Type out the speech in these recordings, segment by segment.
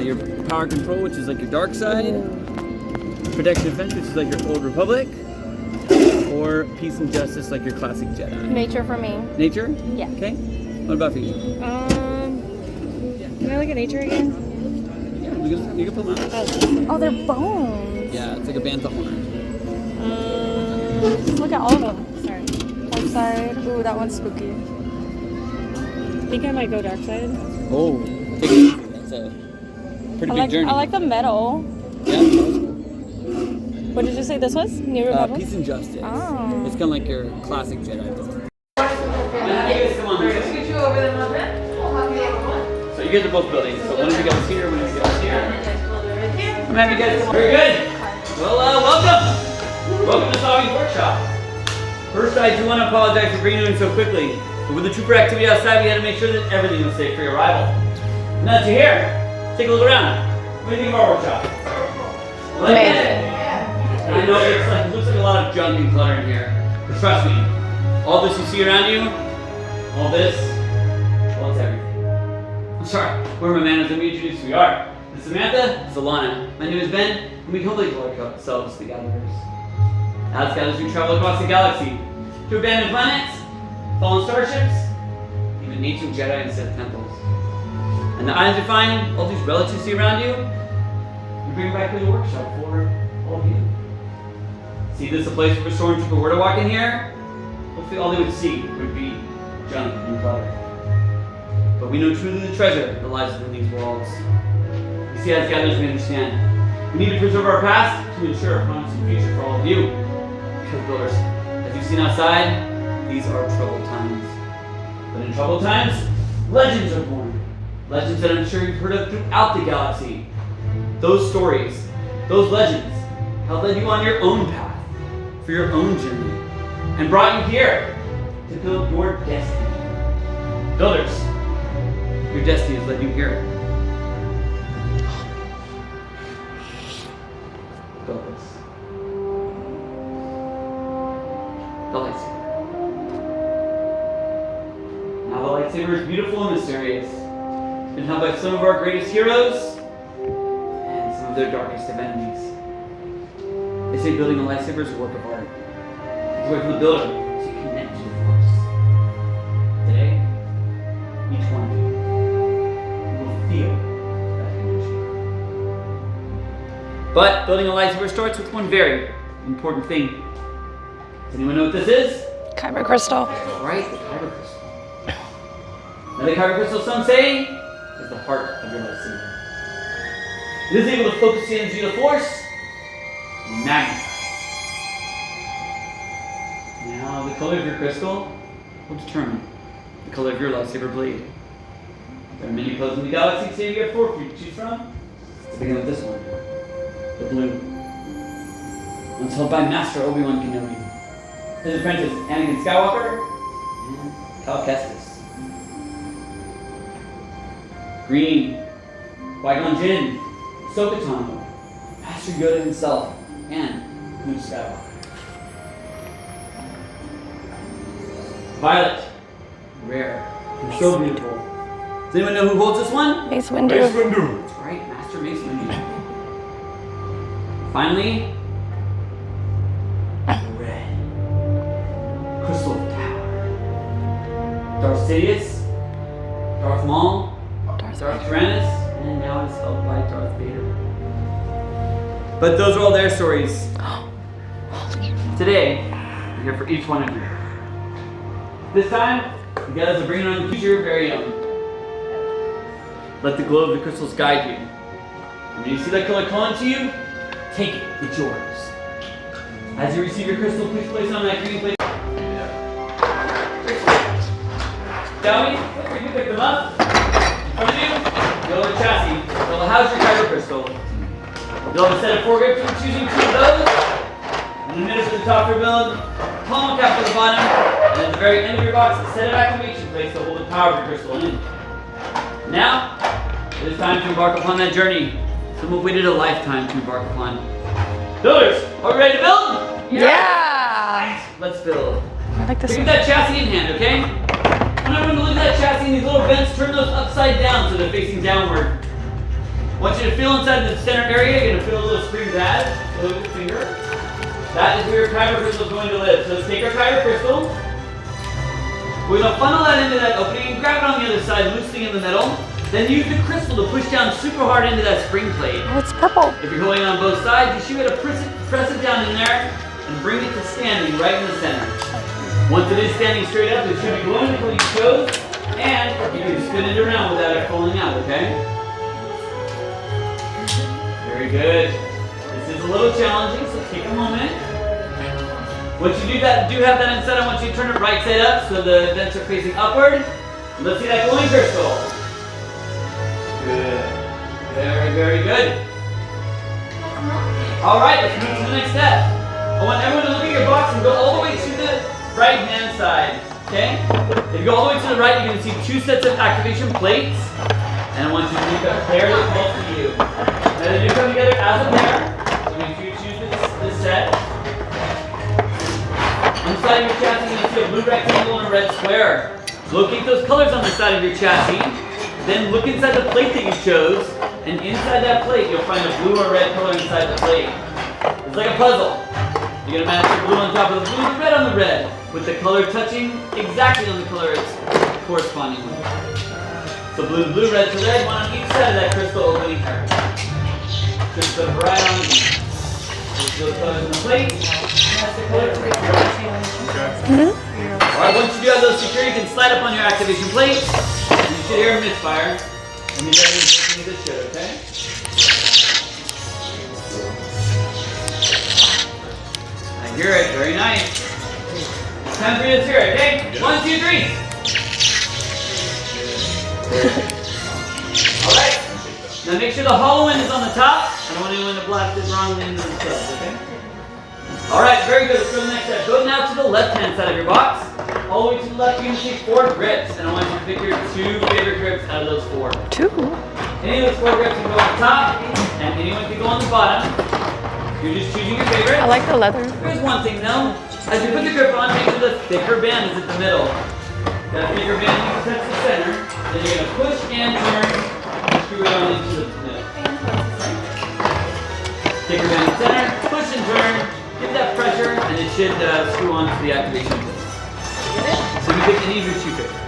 your power control, which is like your dark side. Protection and defense, which is like your old republic. Or peace and justice, like your classic Jedi. Nature for me. Nature? Yeah. Okay. What about for you? Can I look at nature again? Yeah, you can pull them out. Oh, they're bones. Yeah, it's like a bantha horn. Just look at all of them. Sorry. Dark side. Ooh, that one's spooky. I think I might go dark side. Oh, take it easy. That's a pretty big journey. I like the metal. Yeah. What did you say this was? New Republic? Peace and justice. Oh. It's kind of like your classic Jedi build. So you guys are both building. So one of you guys here, one of you guys here. I'm happy you guys. Very good. Well, welcome. Welcome to Savi's workshop. First, I do want to apologize for bringing you in so quickly. But with the trooper activity outside, we had to make sure that everything was safe for your arrival. Now that you're here, take a look around. What do you think of our workshop? Like it? I know it looks like a lot of junk and clutter in here. But trust me, all this you see around you, all this, well, it's everything. I'm sorry, where are my manners? Let me introduce who we are. This is Samantha, this is Alana. My name is Ben, and we complete ourselves the Gatherers. As gatherers, we travel across the galaxy to abandoned planets, fallen starships, even ancient Jedi and Sith temples. And the items you find, all these relics you see around you, we bring back to the workshop for all of you. See, this is a place where a stormtrooper were to walk in here, hopefully all they would see would be junk and clutter. But we know truly the treasure that lies within these walls. You see, as gatherers, we understand. We need to preserve our past to ensure a promising future for all of you. Because builders, as you've seen outside, these are troubled times. But in troubled times, legends are born. Legends that I'm sure you've heard of throughout the galaxy. Those stories, those legends, have led you on your own path, for your own journey, and brought you here to build your destiny. Builders, your destiny has led you here. Build this. The lightsaber. Now the lightsaber is beautiful and mysterious. It's been held by some of our greatest heroes and some of their darkest of enemies. They say building a lightsaber is a work of art. It's a way for the builder to connect to the Force. Today, each one of you will feel that connection. But building a lightsaber starts with one very important thing. Does anyone know what this is? Kyber crystal. That's right, the Kyber crystal. Now the Kyber crystal, some say, is the heart of your lightsaber. It is able to focus the energy of the Force and magnify. Now the color of your crystal will determine the color of your lightsaber blade. There are many colors in the galaxy, so you have 4 for you to choose from. Let's begin with this one, the blue. One's held by Master Obi-Wan Kenobi, his apprentice Anakin Skywalker, and Cal Kestis. Green, Qui-Gon Jinn, Ahsoka Tano, Master Yoda himself, and Luke Skywalker. Violet, rare, and so beautiful. Does anyone know who holds this one? Mace Windu. That's right, Master Mace Windu. Finally, red, Crystal of Power. Darth Sidious, Darth Maul, Darth Tyrannus, and now it's held by Darth Vader. But those are all their stories. Today, we're here for each one of you. This time, you guys are bringing on the future of your very own. Let the glow of the crystals guide you. And when you see that color calling to you, take it, it's yours. As you receive your crystal, please place it on that green plate. Savi, you can pick them up. In front of you, you'll have a chassis. You'll house your Kyber crystal. You'll have a set of 4 grips for choosing 2 of those. And the middle to the top of your build, palm cap for the bottom, and at the very end of your box, a set of activation plates to hold the power of your crystal in. Now, it is time to embark upon that journey. Some have waited a lifetime to embark upon. Builders, are we ready to build? Yeah. Let's build. I like this Keep one. that chassis in hand, okay? I want everyone to look at that chassis and these little vents, turn those upside down so they're facing downward. want you to feel inside the center area. You're gonna feel a little spring badge. Look at your finger. That is where your kyber crystal is going to live. So let's take our kyber crystal. We're gonna funnel that into that opening and grab it on the other side, loosely in the middle. Then use the crystal to push down super hard into that spring plate. Oh, it's purple. If you're holding it on both sides, you should be able to press it down in there and bring it to standing right in the center. Once it is standing straight up, it should be glowing until you chose, and you can spin it around without it falling out, okay? Very good. This is a little challenging, so take a moment. Once you do have that inside, I want you to turn it right side up so the vents are facing upward. Let's see that glowing crystal. Good. Very, very good. All right, let's move to the next step. I want everyone to look at your box and go all the way to the right-hand side, okay? If you go all the way to the right, you're going to see 2 sets of activation plates. And I want you to make a pair that calls to you. Now they do come together as a pair. So make sure you choose this set. Inside of your chassis, you're going to see a blue rectangle and a red square. Locate those colors on the side of your chassis. Then look inside the plate that you chose, and inside that plate you'll find a blue or red color inside the plate. It's like a puzzle. You're gonna match the blue on top of the blue and the red on the red, with the color touching exactly on the color it's corresponding with. So blue to blue, red to red, one on each side of that crystal opening here. Just put it right on those colors in the plate. That's the color. Alright, once you do have those secure, you can slide up on your activation plate. You should hear a misfire. And you better listen to this shit, okay? I hear it, very nice. It's time for you to hear it, okay? 1, 2, 3. Alright. Now make sure the hollow end is on the top. I don't want anyone to blast it wrongly into themselves, okay? Alright, very good. Let's go to the next step. Go now to the left-hand side of your box. All the way to the left, you're going to take 4 grips, and I want you to pick your 2 favorite grips out of those 4. 2? Any of those 4 grips can go on the top, and anyone can go on the bottom. You're just choosing your favorite. I like the leather. Here's one thing though. As you put the grip on, make sure the thicker band is at the middle. That thicker band needs to touch the center. Then you're going to push and turn and screw it on into the middle. Thicker band in the center, push and turn, give that pressure, and it should screw on to the activation plate. So you pick any of your 2 favorites.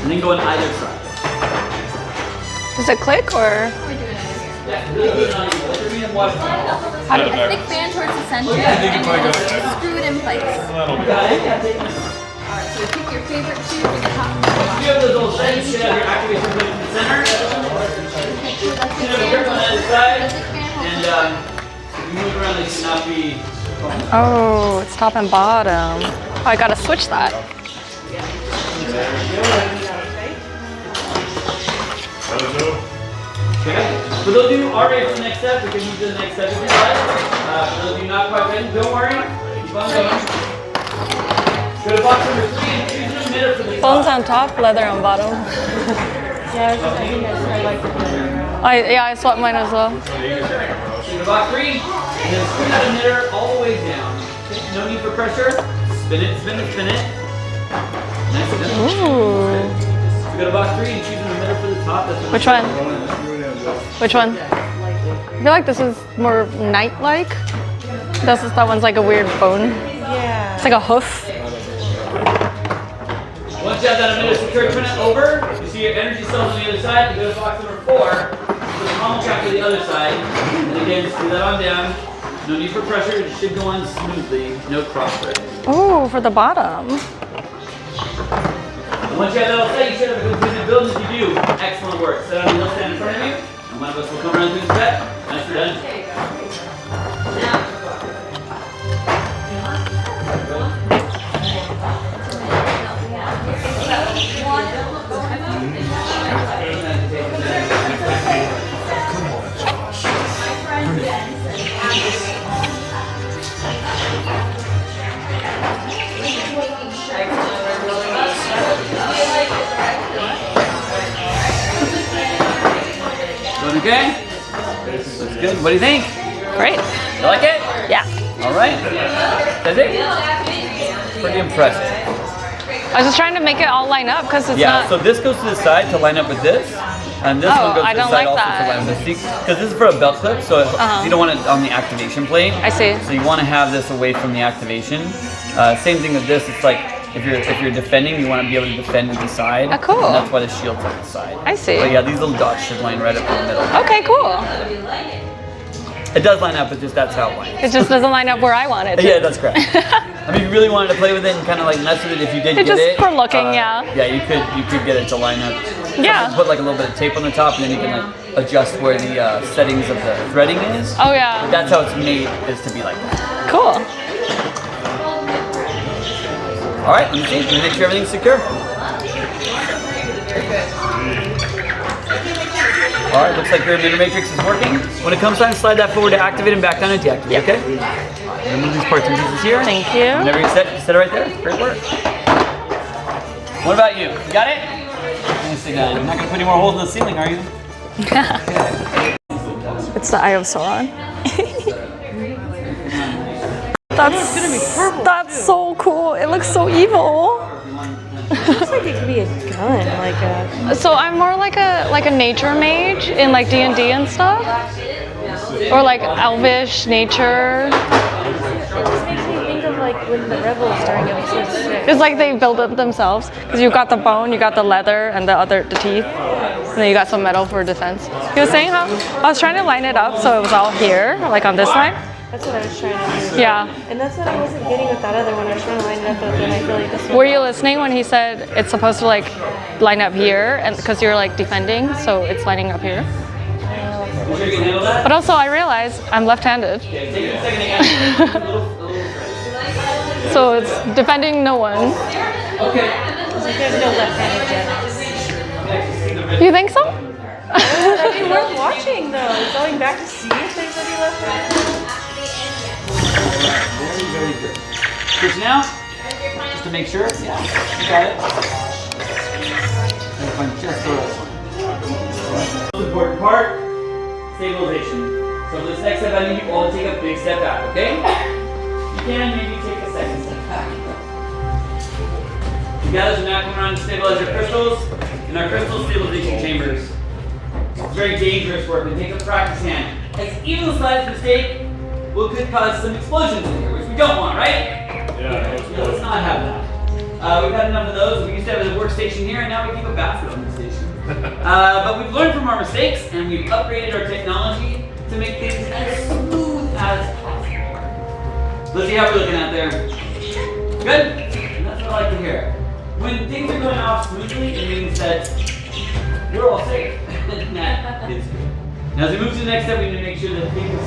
And then go on either side. Does it click or? Yeah, really good on you. Let your hand watch. A thick band towards the center, and we'll screw it in place. Got it? Alright, so pick your favorite 2 from the top. Once you have those little settings, you should have your activation plate in the center. You should have a grip on either side. And if you move around, they should not be. Oh, it's top and bottom. Oh, I gotta switch that. Okay. For those of you who are ready for the next step, we can move to the next step if you like. For those of you not quite ready, don't worry. Keep on going. Go to box number 3 and choose an emitter for the Bones on top, leather on bottom. Yeah, I think I like the color. I swapped mine as well. So go to box 3, and then screw that emitter all the way down. Okay, no need for pressure. Spin it, spin it, spin it. Nice and Ooh. So go to box 3 and choose an emitter for the top. That's Which one? Which one? I feel like this is more knight-like. That one's like a weird bone. Yeah. It's like a hoof. Once you have that emitter secure, turn it over. You see your energy cells on the other side. You go to box number 4. Put the pommel cap to the other side. And again, screw that on down. No need for pressure. It should go on smoothly. No cross thread. Oh, for the bottom. And once you have that all set, you should have a completed build. If you do, excellent work. Set on the hill stand in front of you. And one of us will come around through the set. Nicely done. Doing okay? Looks good. What do you think? Great. You like it? Yeah. All right. That's it? Pretty impressive. I was just trying to make it all line up because it's Yeah, not. so this goes to the side to line up with this. And this one goes I don't inside like also that. to line the seat. Because this is for a belt clip, so you don't want it on the activation plate. I see. So you want to have this away from the activation. Same thing with this. It's like if you're defending, you want to be able to defend to the side. Oh, cool. And that's why the shield's on the side. I see. But yeah, these little dots should line right up in the middle. Okay, cool. It does line up, but just that's how it lines. It just doesn't line up where I want it to. Yeah, that's correct. I mean, if you really wanted to play with it and kind of like mess with it, if you did It's get just it. for looking, yeah. Yeah, you could get it to line up. Yeah. Sometimes put like a little bit of tape on the top, and then you can like adjust where the settings of the threading is. Oh yeah. That's how it's made, is to be like that. Cool. All right, let me see. Let me make sure everything's secure. All right, looks like your emitter matrix is working. When it comes time, slide that forward to activate and back down to deactivate, okay? Remove these parts and pieces here. Thank you. Whenever you set it right there. Great work. What about you? You got it? Let me see, guys. You're not going to put any more holes in the ceiling, are you? It's the Eye of Sauron. That's so cool. It looks so evil. It looks like it could be a gun, like a... So I'm more like a nature mage in like D&D and stuff. Or like elvish nature. It just makes me think of like when the rebels during episode 6. It's like they build it themselves. Because you got the bone, you got the leather, and the teeth. And then you got some metal for defense. He was saying how I was trying to line it up so it was all here, like on this side. That's what I was trying to do. Yeah. And that's what I wasn't getting with that other one. I was trying to line it up, but then I feel like this one... Were you listening when he said it's supposed to like line up here, and because you're like defending, so it's lining up here? You sure you can handle that? But also I realized I'm left-handed, Take it a second again. so it's defending no one. Okay. It's like there's no left-handed Jedi. You think so? That'd be worth watching, though. Going back to see if there's any left-handed. Very good. Switch now, just to make sure. Yeah, you got it. Just the last one. Most important part, stabilization. So for this next step, I need you all to take a big step back, okay? You can maybe take a second step back. You guys are now coming around to stabilize your crystals in our crystal stabilization chambers. It's very dangerous work, and take a practice hand. As even the slightest mistake could cause some explosions in here, which we don't want, right? Yeah. Let's not have that. We've had enough of those. We used to have a workstation here, and now we keep a bathroom on the station. But we've learned from our mistakes, and we've upgraded our technology to make things as smooth as possible. Let's see how we're looking out there. Good? And that's what I like to hear. When things are going off smoothly, it means that we're all safe. And that is good. Now, as we move to the next step, we need to make sure that things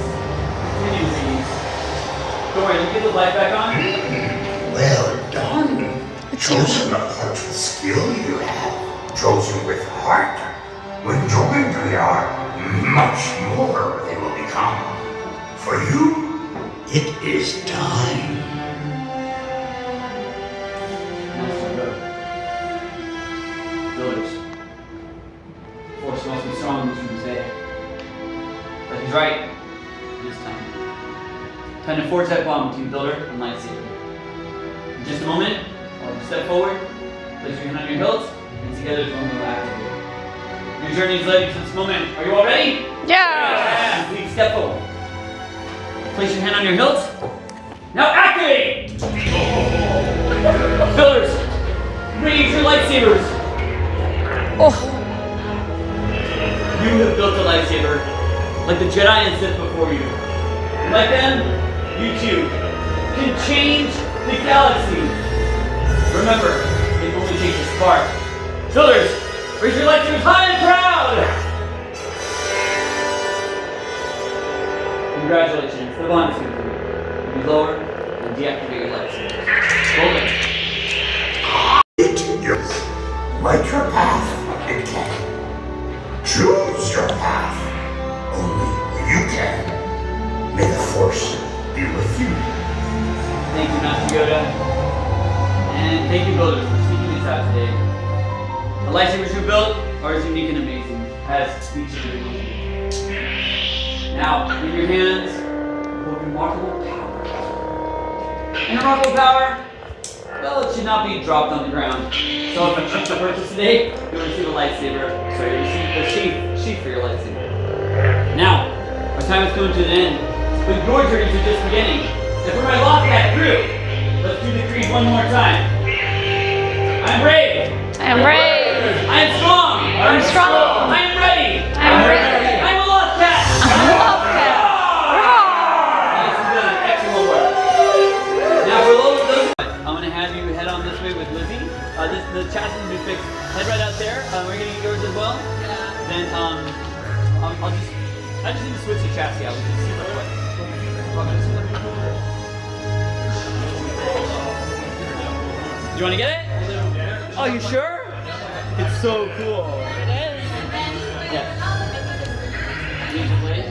continue to be. Don't worry, let me get the light back on. Well done. Chosen a part of skill you have. Chosen with heart. When joined they are, much more they will become. For you, it is time. Builders. Force must be strong in this room today. But he's right. It is time. Time to forge that bond between Builder and Lightsaber. In just a moment, I'll step forward, place your hand on your hilt, and together we'll activate. Your journey is led you to this moment. Are you all ready? Yeah. Please step forward. Place your hand on your hilt. Now activate! Builders, raise your lightsabers. Oh. You have built a lightsaber, like the Jedi and Sith before you. Like them, you too can change the galaxy. Remember, it only takes a spark. Builders, raise your lightsabers high and proud! Congratulations, the bond is complete. You lower and deactivate your lightsabers. Hold it. Yes. Light your path, it can. Choose your path. Only you can. May the Force be with you. Thank you, Master Yoda. And thank you, Builders, for sneaking this out today. The lightsabers you built are as unique and amazing as each individual. Now, in your hands, you have remarkable power. And remarkable power, well, well, it should not be dropped on the ground. So if you choose to purchase today, you'll receive a lightsaber. Sorry, you'll receive a sheath for your lightsaber. Now, our time is coming to an end. But your journeys are just beginning. And for my lost cat crew, let's do the creed one more time. I'm brave. I am brave. I am strong. I'm strong. I am ready. I'm ready. I'm a lost cat. I'm a lost cat. Nicely done. Excellent work. Now for those, I'm gonna have you head on this way with Lizzie. The chassis will be fixed. Head right out there. We're gonna get yours as well. Yeah. Then I just need to switch the chassis out. We can see real quick. Do you want to get it? Oh, you sure? It's so cool. It is. Yeah. Musically.